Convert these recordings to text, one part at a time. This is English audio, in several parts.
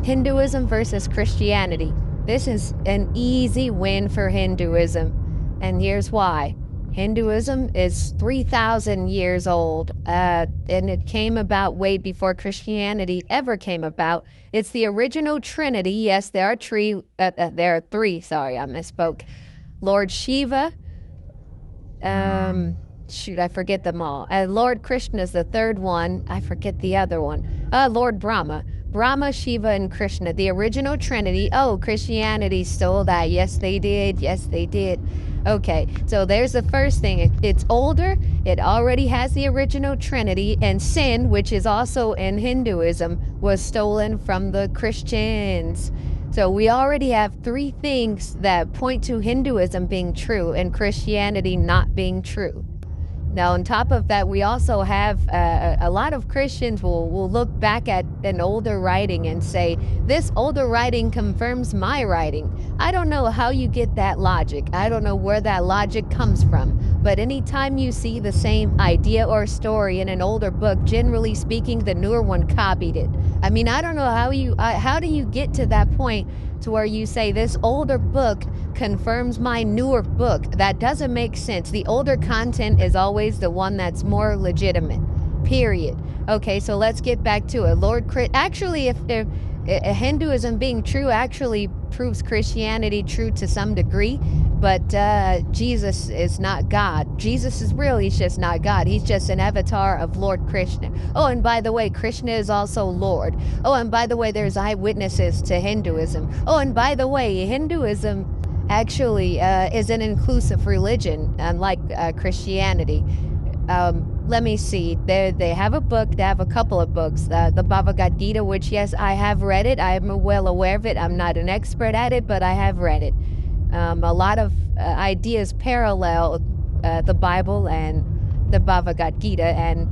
Hinduism versus Christianity. This is an easy win for Hinduism, and here's why. Hinduism is 3,000 years old, and it came about way before Christianity ever came about. It's the original Trinity. Yes, there are three. Sorry, I misspoke. Lord Shiva. I forget them all. Lord Krishna is the third one. I forget the other one. Lord Brahma. Brahma, Shiva, and Krishna, the original Trinity. Oh, Christianity stole that. Yes, they did. Yes, they did. Okay, so there's the first thing. It's older. It already has the original Trinity. And sin, which is also in Hinduism, was stolen from the Christians. So we already have three things that point to Hinduism being true and Christianity not being true. Now, on top of that, we also have a lot of Christians will look back at an older writing and say, this older writing confirms my writing. I don't know how you get that logic. I don't know where that logic comes from. But anytime you see the same idea or story in an older book, generally speaking, the newer one copied it. I mean, I don't know how do you get to that point to where you say this older book confirms my newer book? That doesn't make sense. The older content is always the one that's more legitimate, period. Okay, so let's get back to it. Actually, if Hinduism being true actually proves Christianity true to some degree, but Jesus is not God. Jesus is real, he's just not God. He's just an avatar of Lord Krishna. Oh, and by the way, Krishna is also Lord. Oh, and by the way, there's eyewitnesses to Hinduism. Oh, and by the way, Hinduism actually is an inclusive religion, unlike Christianity. Let me see. They have a book. They have a couple of books. The Bhagavad Gita, which, yes, I have read it. I am well aware of it. I'm not an expert at it, but I have read it. A lot of ideas parallel the Bible and the Bhagavad Gita. And,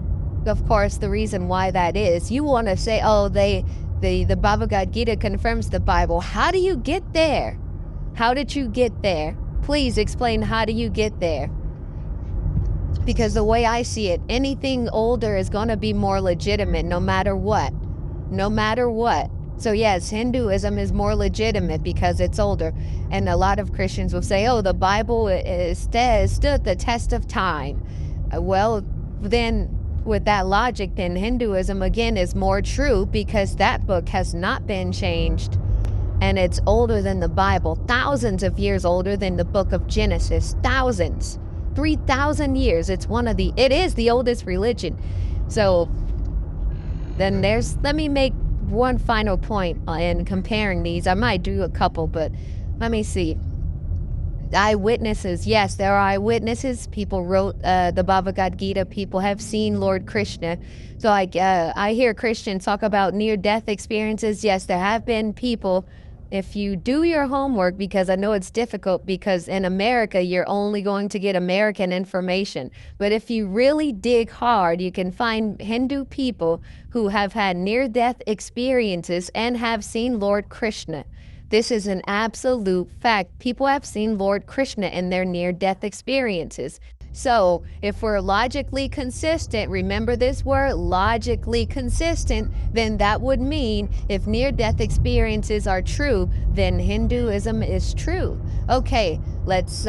of course, the reason why that is, you want to say, oh, the Bhagavad Gita confirms the Bible. How do you get there? How did you get there? Please explain, how do you get there? Because the way I see it, anything older is going to be more legitimate no matter what. No matter what. So yes, Hinduism is more legitimate because it's older. And a lot of Christians will say, oh, the Bible stood the test of time. Well, then with that logic, then Hinduism again is more true because that book has not been changed. And it's older than the Bible, thousands of years older than the book of Genesis, thousands. 3,000 years. It is the oldest religion. So then let me make one final point in comparing these. I might do a couple, but let me see. Eyewitnesses. Yes, there are eyewitnesses. People wrote the Bhagavad Gita. People have seen Lord Krishna. So I hear Christians talk about near-death experiences. Yes, there have been people. If you do your homework, because I know it's difficult because in America, you're only going to get American information. But if you really dig hard, you can find Hindu people who have had near-death experiences and have seen Lord Krishna. This is an absolute fact. People have seen Lord Krishna in their near-death experiences. So if we're logically consistent, remember this word, logically consistent, then that would mean if near-death experiences are true, then Hinduism is true. Okay, let's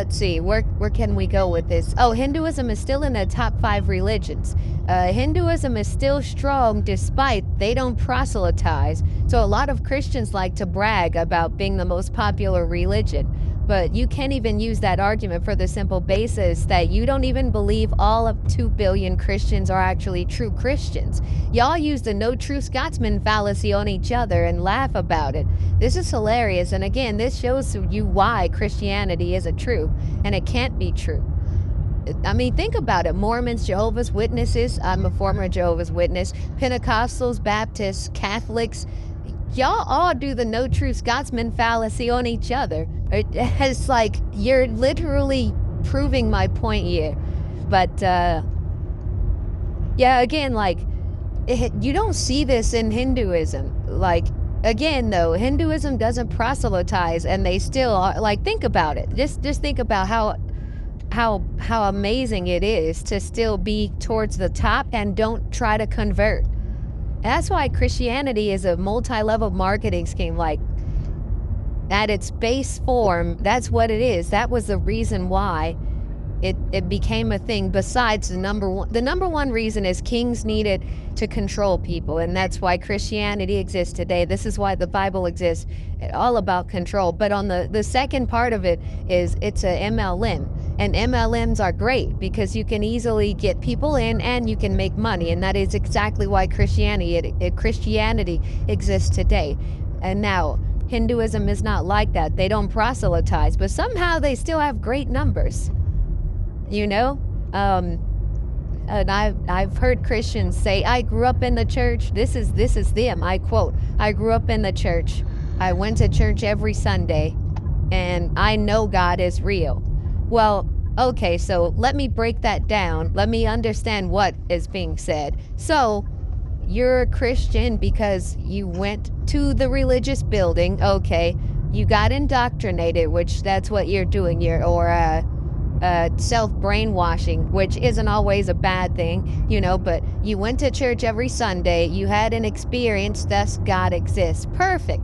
see, where can we go with this? Oh, Hinduism is still in the top 5 religions. Hinduism is still strong despite they don't proselytize. So a lot of Christians like to brag about being the most popular religion. But you can't even use that argument for the simple basis that you don't even believe all of 2 billion Christians are actually true Christians. Y'all use the no true Scotsman fallacy on each other and laugh about it. This is hilarious, and again, this shows you why Christianity isn't true, and it can't be true. I mean, think about it. Mormons, Jehovah's Witnesses, I'm a former Jehovah's Witness, Pentecostals, Baptists, Catholics, y'all all do the no true Scotsman fallacy on each other. It's like you're literally proving my point here. But yeah, again, like you don't see this in Hinduism. Like again, though, Hinduism doesn't proselytize, and they still are. Like, think about it. Just think about how amazing it is to still be towards the top and don't try to convert. That's why Christianity is a multi-level marketing scheme. Like, at its base form, that's what it is. That was the reason why it became a thing. Besides, the number one reason is kings needed to control people, and that's why Christianity exists today. This is why the Bible exists, all about control. But on the second part of it is it's a MLM, and MLMs are great because you can easily get people in and you can make money, and that is exactly why Christianity exists today. And now Hinduism is not like that. They don't proselytize, but somehow they still have great numbers. You know, and I've heard Christians say, "I grew up in the church." This is them. I quote, "I grew up in the church. I went to church every Sunday, and I know God is real." Well, okay, so let me break that down. Let me understand what is being said. So, you're a Christian because you went to the religious building. Okay, you got indoctrinated, which that's what you're doing. Self-brainwashing, which isn't always a bad thing, but you went to church every Sunday, you had an experience, thus God exists. Perfect.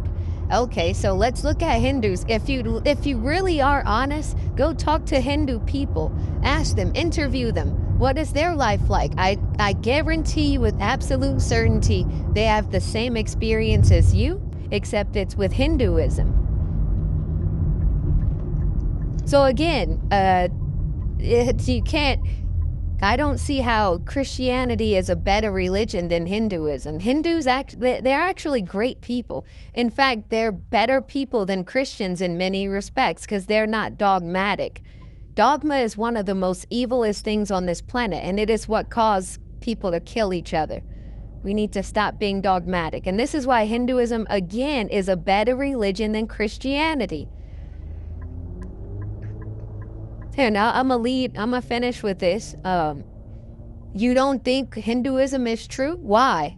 Okay, so let's look at Hindus. If you really are honest, go talk to Hindu people. Ask them, interview them. What is their life like? I guarantee you with absolute certainty they have the same experience as you, except it's with Hinduism. So again, I don't see how Christianity is a better religion than Hinduism. They're actually great people. In fact, they're better people than Christians in many respects because they're not dogmatic. Dogma is one of the most evilest things on this planet, and it is what caused people to kill each other. We need to stop being dogmatic. And this is why Hinduism, again, is a better religion than Christianity. Here, now I'm gonna finish with this. You don't think Hinduism is true? Why?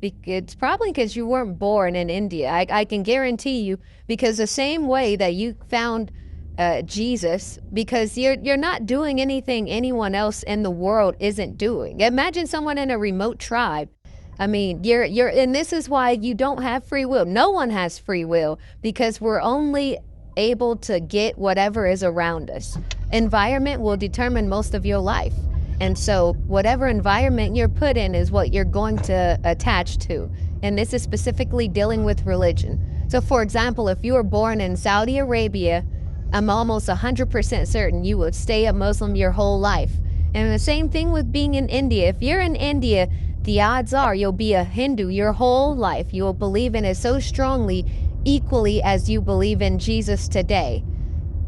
It's probably because you weren't born in India. I can guarantee you, because the same way that you found Jesus, because you're not doing anything anyone else in the world isn't doing. Imagine someone in a remote tribe. I mean, and this is why you don't have free will. No one has free will because we're only able to get whatever is around us. Environment will determine most of your life. And so whatever environment you're put in is what you're going to attach to. And this is specifically dealing with religion. So for example, if you were born in Saudi Arabia, I'm almost 100% certain you would stay a Muslim your whole life. And the same thing with being in India. If you're in India, the odds are you'll be a Hindu your whole life. You will believe in it so strongly, equally as you believe in Jesus today.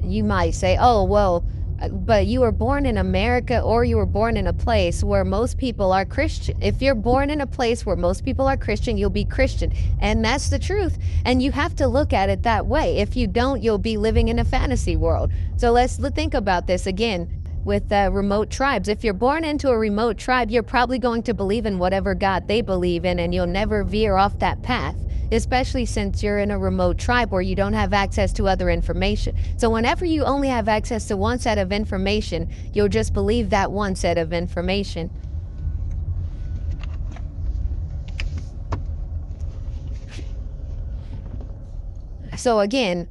You might say, "Oh, well, but you were born in America or you were born in a place where most people are Christian." If you're born in a place where most people are Christian, you'll be Christian. And that's the truth. And you have to look at it that way. If you don't, you'll be living in a fantasy world. So let's think about this again with remote tribes. If you're born into a remote tribe, you're probably going to believe in whatever God they believe in, and you'll never veer off that path, especially since you're in a remote tribe where you don't have access to other information. So whenever you only have access to one set of information, you'll just believe that one set of information. So again,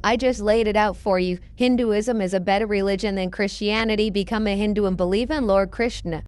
I just laid it out for you. Hinduism is a better religion than Christianity. Become a Hindu and believe in Lord Krishna.